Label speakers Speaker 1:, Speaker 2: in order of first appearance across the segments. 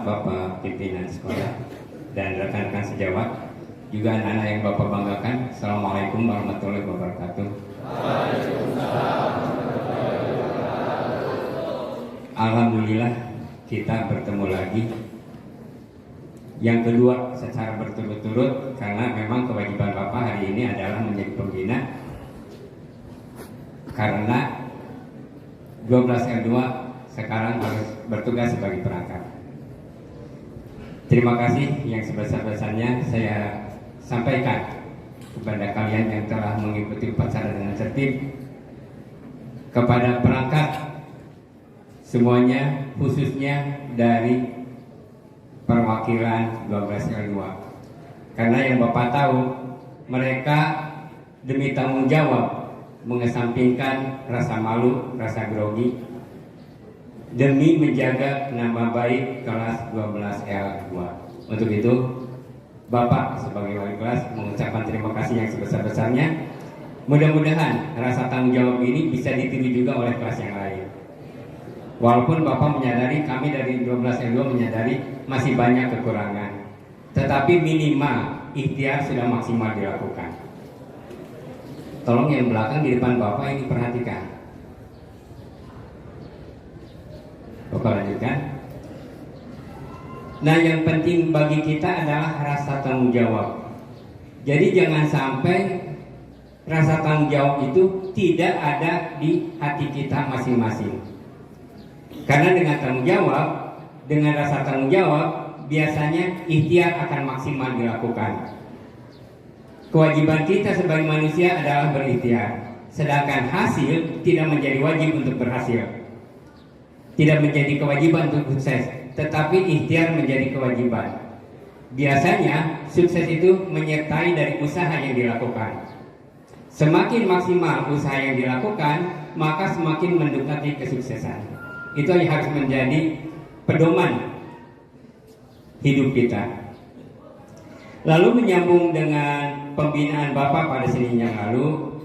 Speaker 1: Bapak pimpinan sekolah dan rekan-rekan sejawat, juga anak-anak yang Bapak banggakan. Assalamualaikum warahmatullahi wabarakatuh. Alhamdulillah kita bertemu lagi. Yang kedua secara berturut-turut, karena memang kewajiban Bapak hari ini adalah menjadi pembina, karena 12L2 sekarang harus bertugas sebagai perangkat. Terima kasih yang sebesar-besarnya saya sampaikan kepada kalian yang telah mengikuti upacara dengan tertib, kepada perangkat semuanya, khususnya dari perwakilan 12L2. Karena yang Bapak tahu, mereka demi tanggung jawab mengesampingkan rasa malu, rasa grogi, demi menjaga nama baik kelas 12L2. Untuk itu, Bapak sebagai wali kelas mengucapkan terima kasih yang sebesar-besarnya. Mudah-mudahan rasa tanggung jawab ini bisa ditiru juga oleh kelas yang lain. Walaupun Bapak menyadari, kami dari 12L2 menyadari masih banyak kekurangan, tetapi minimal ikhtiar sudah maksimal dilakukan. Tolong yang belakang di depan Bapak ini perhatikan. Bapak lanjutkan. Nah, yang penting bagi kita adalah rasa tanggung jawab. Jadi jangan sampai rasa tanggung jawab itu tidak ada di hati kita masing-masing. Karena dengan tanggung jawab, dengan rasa tanggung jawab, biasanya ikhtiar akan maksimal dilakukan. Kewajiban kita sebagai manusia adalah berikhtiar, sedangkan hasil tidak menjadi wajib untuk berhasil. Tidak menjadi kewajiban untuk sukses, tetapi ikhtiar menjadi kewajiban. Biasanya sukses itu menyertai dari usaha yang dilakukan. Semakin maksimal usaha yang dilakukan, maka semakin mendekati kesuksesan. Itu yang harus menjadi pedoman hidup kita. Lalu menyambung dengan pembinaan Bapak pada Senin yang lalu,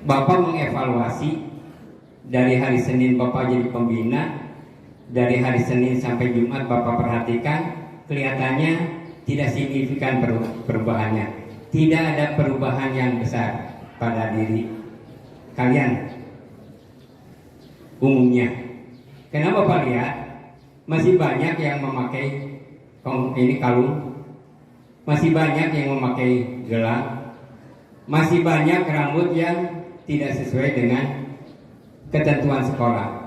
Speaker 1: Bapak mengevaluasi dari hari Senin Bapak jadi pembina, dari hari Senin sampai Jumat Bapak perhatikan, kelihatannya tidak signifikan perubahannya. Tidak ada perubahan yang besar pada diri kalian umumnya. Karena Bapak lihat masih banyak yang memakai ini kalung, masih banyak yang memakai gelang, masih banyak rambut yang tidak sesuai dengan ketentuan sekolah.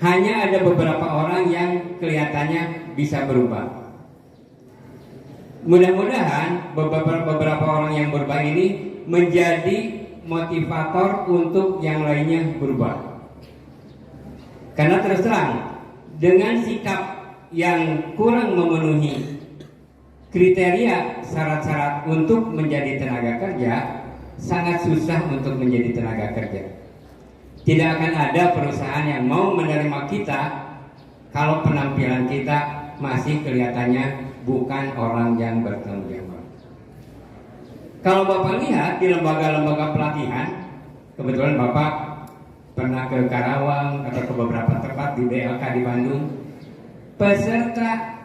Speaker 1: Hanya ada beberapa orang yang kelihatannya bisa berubah. Mudah-mudahan beberapa orang yang berubah ini menjadi motivator untuk yang lainnya berubah. Karena terus terang, dengan sikap yang kurang memenuhi kriteria syarat-syarat untuk menjadi tenaga kerja, sangat susah untuk menjadi tenaga kerja. Tidak akan ada perusahaan yang mau menerima kita kalau penampilan kita masih kelihatannya bukan orang yang bertanggung jawab. Kalau Bapak lihat di lembaga-lembaga pelatihan, kebetulan Bapak pernah ke Karawang atau ke beberapa tempat di DLK di Bandung, peserta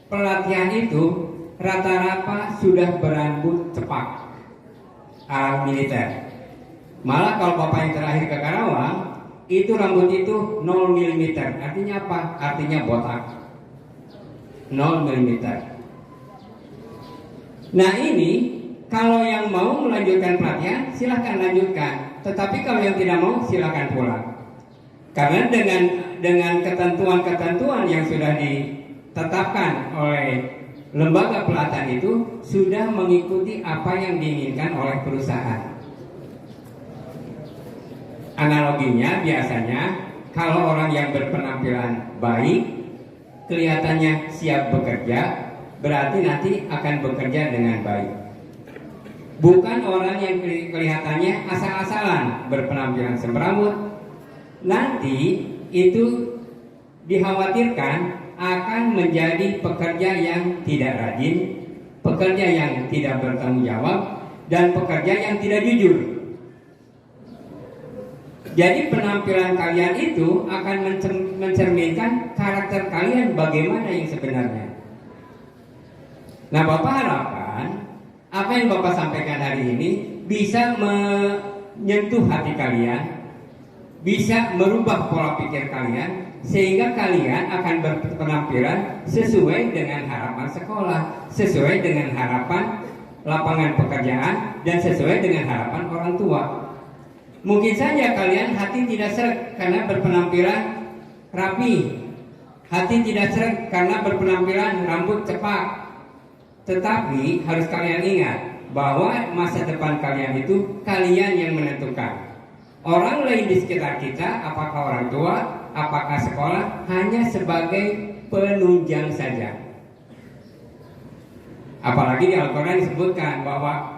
Speaker 1: pelatihan itu rata-rata sudah berambut cepak ala militer. Malah kalau Bapak yang terakhir ke Karawang, itu rambut itu 0 mm. Artinya apa? Artinya botak. 0 mm. Nah ini, kalau yang mau melanjutkan pelatihan, silahkan lanjutkan. Tetapi kalau yang tidak mau, silahkan pulang. Karena dengan ketentuan-ketentuan yang sudah ditetapkan oleh lembaga pelatihan itu, sudah mengikuti apa yang diinginkan oleh perusahaan. Analoginya biasanya, kalau orang yang berpenampilan baik, kelihatannya siap bekerja, berarti nanti akan bekerja dengan baik. Bukan orang yang kelihatannya asal-asalan berpenampilan semrawut, nanti itu dikhawatirkan akan menjadi pekerja yang tidak rajin, pekerja yang tidak bertanggung jawab, dan pekerja yang tidak jujur. Jadi penampilan kalian itu akan mencerminkan karakter kalian bagaimana yang sebenarnya. Nah, Bapak harapkan apa yang Bapak sampaikan hari ini bisa menyentuh hati kalian, bisa merubah pola pikir kalian, sehingga kalian akan berpenampilan sesuai dengan harapan sekolah, sesuai dengan harapan lapangan pekerjaan, dan sesuai dengan harapan orang tua. Mungkin saja kalian hati tidak sreg karena berpenampilan rapi, hati tidak sreg karena berpenampilan rambut cepak. Tetapi harus kalian ingat bahwa masa depan kalian itu kalian yang menentukan. Orang lain di sekitar kita, apakah orang tua, apakah sekolah, hanya sebagai penunjang saja. Apalagi di Al-Quran disebutkan bahwa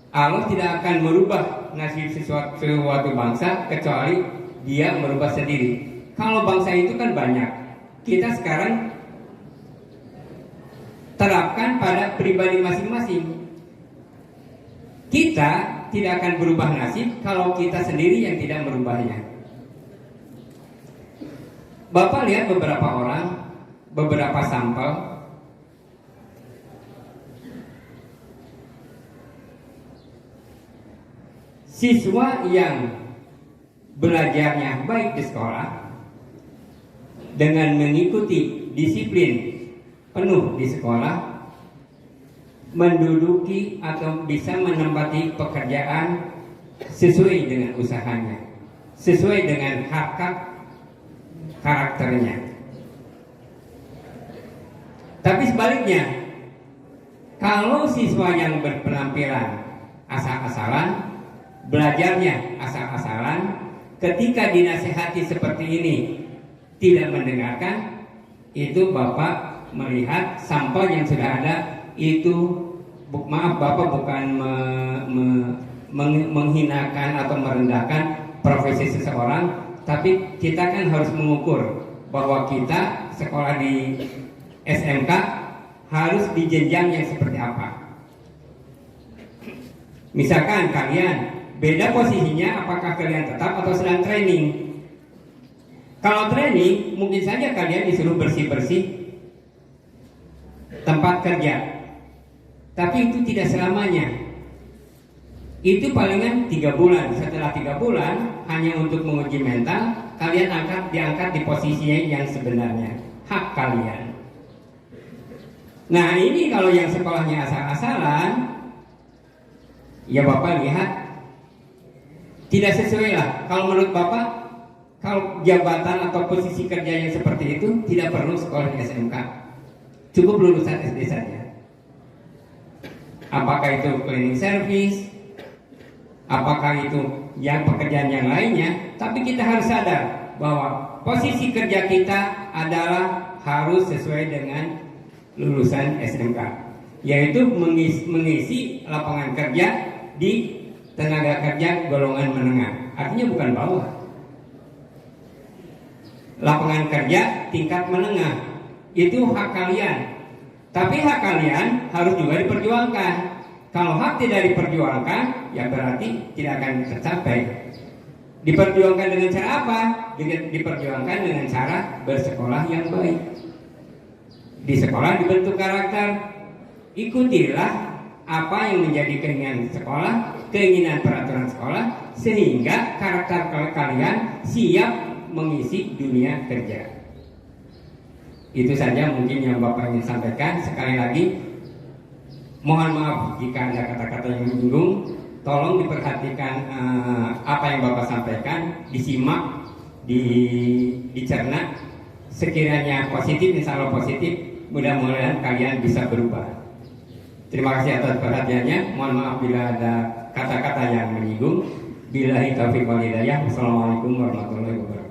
Speaker 1: Allah tidak akan merubah nasib suatu bangsa kecuali dia merubah sendiri. Kalau bangsa itu kan banyak, kita sekarang terapkan pada pribadi masing-masing. Kita tidak akan berubah nasib kalau kita sendiri yang tidak merubahnya. Bapak lihat beberapa orang, beberapa sampel. Siswa yang belajarnya baik di sekolah dengan mengikuti disiplin penuh di sekolah, menduduki atau bisa menempati pekerjaan sesuai dengan usahanya, sesuai dengan hak karakternya. Tapi sebaliknya, kalau siswa yang berpenampilan asal-asalan, belajarnya asal-asalan, ketika dinasihati seperti ini tidak mendengarkan, itu Bapak melihat sampel yang sudah ada itu, maaf Bapak bukan menghinakan atau merendahkan profesi seseorang, tapi kita kan harus mengukur bahwa kita sekolah di SMK harus di jenjang yang seperti apa. Misalkan kalian beda posisinya, apakah kalian tetap atau sedang training. Kalau training, mungkin saja kalian disuruh bersih-bersih tempat kerja, tapi itu tidak selamanya. Itu palingan 3 bulan. Setelah 3 bulan, hanya untuk menguji mental, kalian diangkat di posisinya yang sebenarnya, hak kalian. Nah, ini kalau yang sekolahnya asal-asalan, ya Bapak lihat tidak sesuai lah. Kalau menurut Bapak, kalau jabatan atau posisi kerja yang seperti itu tidak perlu sekolah di SMK, cukup lulusan SD saja. Apakah itu cleaning service, apakah itu yang pekerjaan yang lainnya, tapi kita harus sadar bahwa posisi kerja kita adalah harus sesuai dengan lulusan SMK, yaitu mengisi lapangan kerja di tenaga kerja golongan menengah, artinya bukan bawah. Lapangan kerja tingkat menengah, itu hak kalian. Tapi hak kalian harus juga diperjuangkan. Kalau hak tidak diperjuangkan, ya berarti tidak akan tercapai. Diperjuangkan dengan cara apa? Diperjuangkan dengan cara bersekolah yang baik. Di sekolah dibentuk karakter. Ikutilah apa yang menjadi keinginan sekolah, keinginan peraturan sekolah, sehingga karakter kalian siap mengisi dunia kerja. Itu saja mungkin yang Bapak ingin sampaikan. Sekali lagi, mohon maaf jika ada kata-kata yang menyinggung. Tolong diperhatikan apa yang Bapak sampaikan, disimak, dicerna. Sekiranya positif, insya Allah positif, mudah-mudahan kalian bisa berubah. Terima kasih atas perhatiannya. Mohon maaf bila ada kata-kata yang menyinggung. Billahi taufiq wal hidayah. Wassalamualaikum warahmatullahi wabarakatuh.